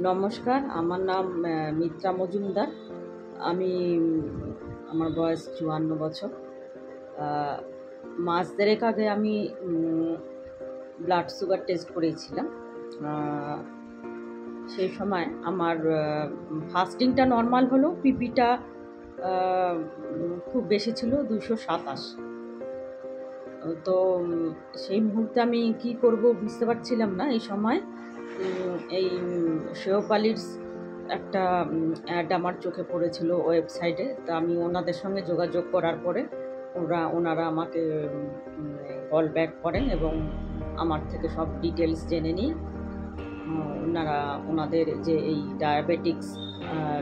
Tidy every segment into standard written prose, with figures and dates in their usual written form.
নমস্কার, আমার নাম মিত্রা মজুমদার। আমি আমার বয়স ৫৪ বছর। আ মাস দেড়েক আগে আমি ব্লাড সুগার টেস্ট করিয়েছিলাম। আ সেই সময় আমার ফাস্টিংটা নরমাল হলেও পিপিটা আ খুব বেশি ছিল, ২২৭। তো সেই মুহূর্তে আমি কি করব বুঝতে পারছিলাম না। এই সময় এই শেওপালির একটা অ্যাড আমার চোখে পড়েছিল ওয়েবসাইটে। তো আমি ওনাদের সঙ্গে যোগাযোগ করার পরে ওনারা আমাকে কল ব্যাক করেন এবং আমার থেকে সব ডিটেলস জেনে নিয়ে ওনারা ওনাদের যে এই ডায়াবেটিক্স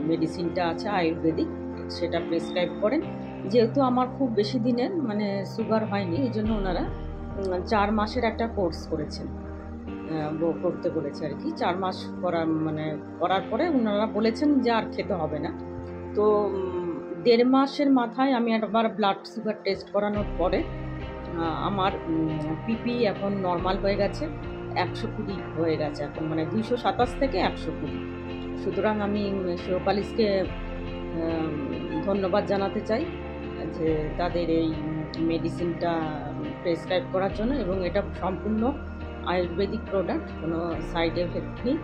মেডিসিনটা আছে আয়ুর্বেদিক, সেটা প্রেসক্রাইব করেন। যেহেতু আমার খুব বেশি দিনের সুগার হয়নি, এই জন্য ওনারা ৪ মাসের একটা কোর্স করেছেন, করতে বলেছে আর কি। ৪ মাস করার পরে ওনারা বলেছেন যে আর খেতে হবে না। তো ১.৫ মাসের মাথায় আমি একবার ব্লাড সুগার টেস্ট করানোর পরে আমার পিপি এখন নরমাল হয়ে গেছে, ১২০ হয়ে গেছে এখন, ২২৭ থেকে ১২০। সুতরাং আমি শেওপালিশকে ধন্যবাদ জানাতে চাই যে তাদের এই মেডিসিনটা প্রেসক্রাইব করার জন্য, এবং এটা সম্পূর্ণ আয়ুর্বেদিক প্রোডাক্ট, কোনো সাইড এফেক্ট নেই।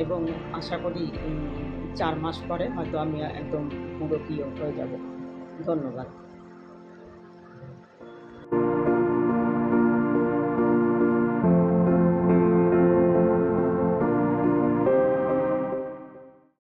এবং আশা করি ৪ মাস পরে হয়তো আমি একদম পুরো ক্লিওর হয়ে যাব। ধন্যবাদ।